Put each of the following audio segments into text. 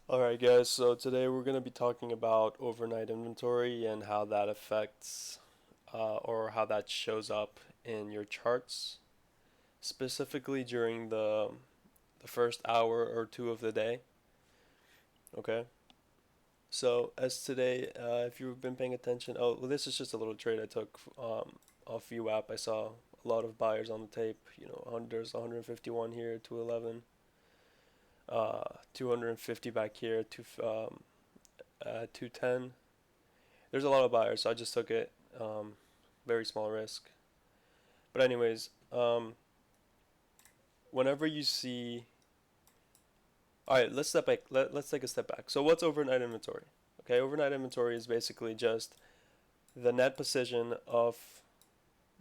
Alright, guys, so today we're going to be talking about overnight inventory and how that affects or how that shows up in your charts, specifically during the first hour or two of the day. Okay, so as today, if you've been paying attention, oh, well, this is just a little trade I took off UApp. I saw a lot of buyers on the tape. There's 151 here, 211, 250 back here, 210. There's a lot of buyers, so I just took it. Very small risk. But anyways, whenever you see, all right, let's step back. Let's take a step back. So what's overnight inventory? Okay, overnight inventory is basically just the net position of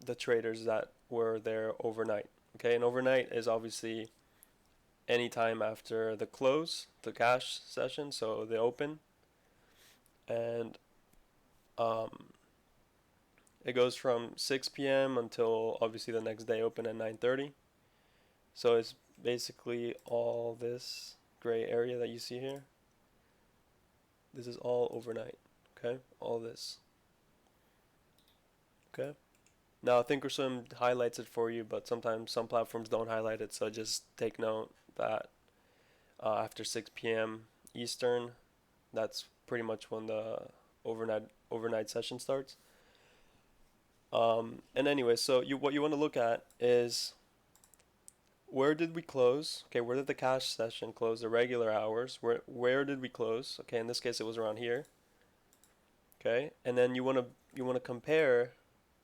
the traders that were there overnight. Okay, and overnight is obviously any time after the close, the cash session, so the open, and um, it goes from 6 p.m. until obviously the next day open at 9:30. So it's basically all this gray area that you see here. This is all overnight. Okay, all this. Okay. Now Thinkorswim highlights it for you, but sometimes some platforms don't highlight it. So just take note that after 6 p.m. Eastern, that's pretty much when the overnight session starts. And anyway, so what you want to look at is where did we close? Okay, where did the cash session close? The regular hours. Where did we close? Okay, in this case it was around here. Okay, and then you want to compare,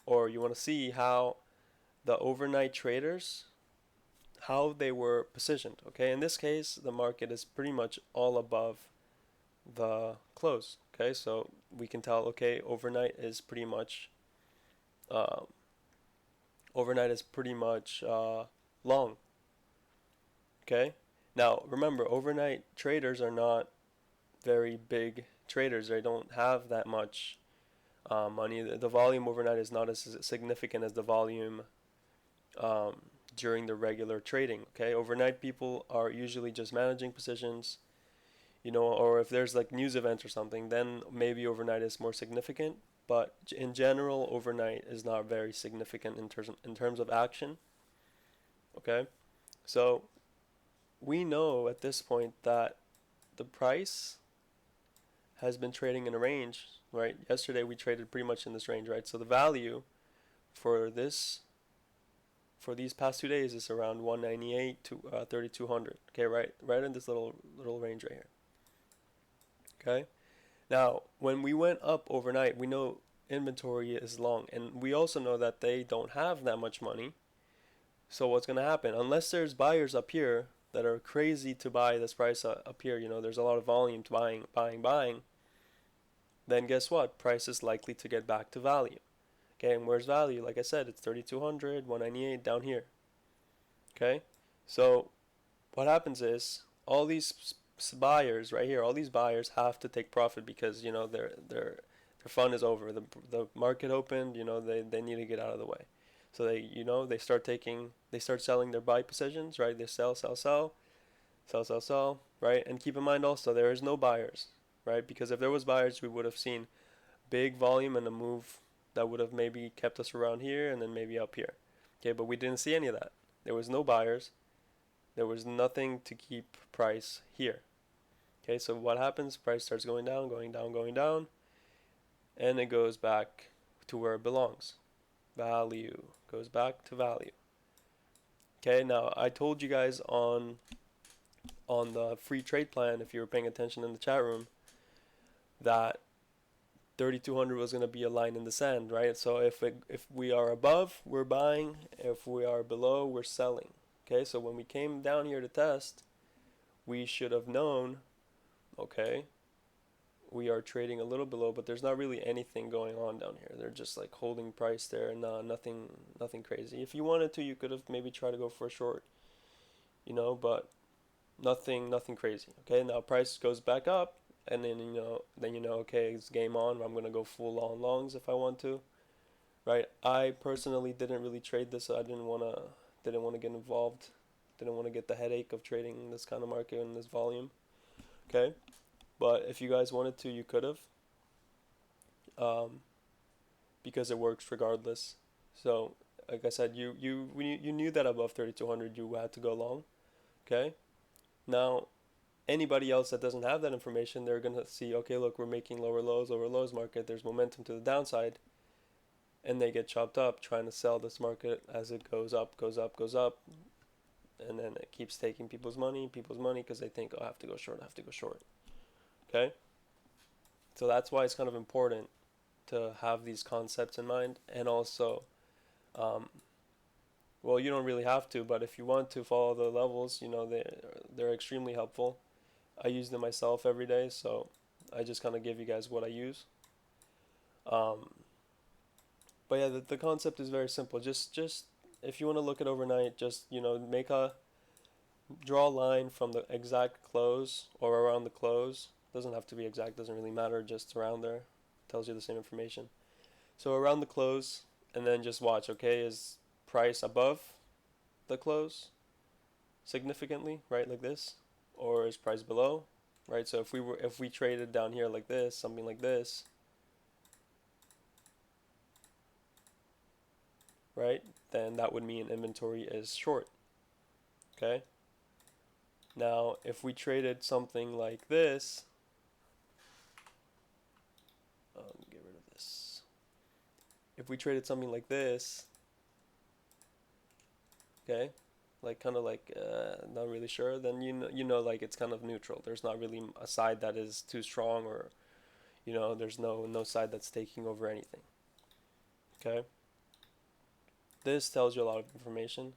or you want to see how the overnight traders, how they were positioned. Okay, in this case the market is pretty much all above the close. Okay, so we can tell, okay, uh, overnight is pretty much long. Okay, now remember, overnight traders are not very big traders. They don't have that much money. The volume overnight is not as significant as the volume um, during the regular trading. Okay, overnight people are usually just managing positions, or if there's like news events or something, then maybe overnight is more significant. But in general, overnight is not very significant in terms of action. Okay, so we know at this point that the price has been trading in a range, right? Yesterday we traded pretty much in this range, right? So the value for this for these past 2 days is around 198 to 3200. Okay, right in this little range right here. Okay. Now, when we went up overnight, we know inventory is long, and we also know that they don't have that much money. So what's going to happen? Unless there's buyers up here that are crazy to buy this price up here, there's a lot of volume to buying, then guess what? Price is likely to get back to value. Okay, and where's value? Like I said, it's 3200, 198 down here. Okay, so what happens is all these buyers right here, all these buyers have to take profit because their fun is over. The market opened. They need to get out of the way. So they start selling their buy positions. Right, they sell. Right, and keep in mind also there is no buyers. Right, because if there was buyers, we would have seen big volume and a move that would have maybe kept us around here and then maybe up here. Okay, but we didn't see any of that. There was no buyers. There was nothing to keep price here. Okay, so what happens? Price starts going down, going down, going down, and it goes back to where it belongs. Value goes back to value. Okay, now I told you guys on the free trade plan, if you were paying attention in the chat room, that 3200 was going to be a line in the sand, right? So if we are above, we're buying. If we are below, we're selling. Okay, so when we came down here to test, we should have known, okay, we are trading a little below, but there's not really anything going on down here. They're just like holding price there, and nothing crazy. If you wanted to, you could have maybe tried to go for a short, but nothing crazy. Okay, now price goes back up, and then okay, it's game on. I'm gonna go full on longs if I want to, right? I personally didn't really trade this. So I didn't wanna get involved. Didn't want to get the headache of trading this kind of market and this volume. Okay, but if you guys wanted to, you could have, um, because it works regardless. So, like I said, you knew that above 3,200 you had to go long. Okay, now anybody else that doesn't have that information, they're gonna see, okay, look, we're making lower lows market. There's momentum to the downside, and they get chopped up trying to sell this market as it goes up, goes up, goes up, and then it keeps taking people's money because they think, oh, I have to go short, I have to go short. Okay, so that's why it's kind of important to have these concepts in mind, and also, um, well, you don't really have to, but if you want to follow the levels, they're extremely helpful. I use them myself every day, so I just kind of give you guys what I use. Um, but yeah, the concept is very simple. Just if you want to look at overnight, just make a draw a line from the exact close or around the close. Doesn't have to be exact. Doesn't really matter. Just around there, tells you the same information. So around the close, and then just watch. Okay, is price above the close significantly, right, like this, or is price below, right? So if we traded down here like this, something like this, right, then that would mean inventory is short. Okay. Now, if we traded something like this, get rid of this. If we traded something like this, okay, like kind of like not really sure, then like it's kind of neutral. There's not really a side that is too strong, or there's no side that's taking over anything. Okay, this tells you a lot of information.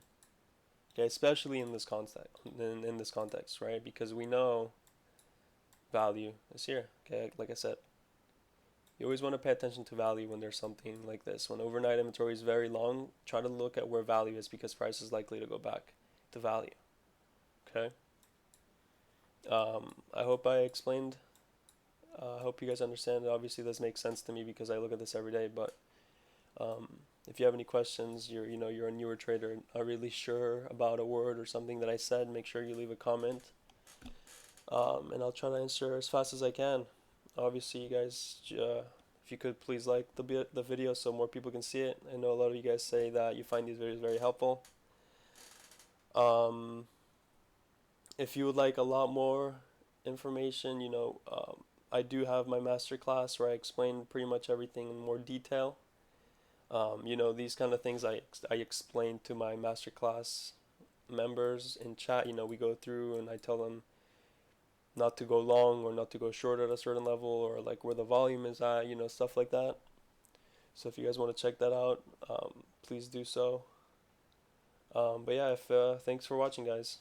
Okay, especially in this context, in this context, right? Because we know value is here. Okay, like I said, you always want to pay attention to value when there's something like this. When overnight inventory is very long, try to look at where value is because price is likely to go back to value. Okay. I hope I explained. I hope you guys understand. Obviously, this makes sense to me because I look at this every day. But if you have any questions, you're a newer trader, not really sure about a word or something that I said, make sure you leave a comment, and I'll try to answer as fast as I can. Obviously, you guys, if you could please like the video so more people can see it. I know a lot of you guys say that you find these videos very helpful. Um, if you would like a lot more information, I do have my masterclass where I explain pretty much everything in more detail. These kind of things I explain to my masterclass members in chat. We go through and I tell them not to go long or not to go short at a certain level, or like where the volume is at, stuff like that. So if you guys want to check that out, please do so. But yeah, if thanks for watching, guys.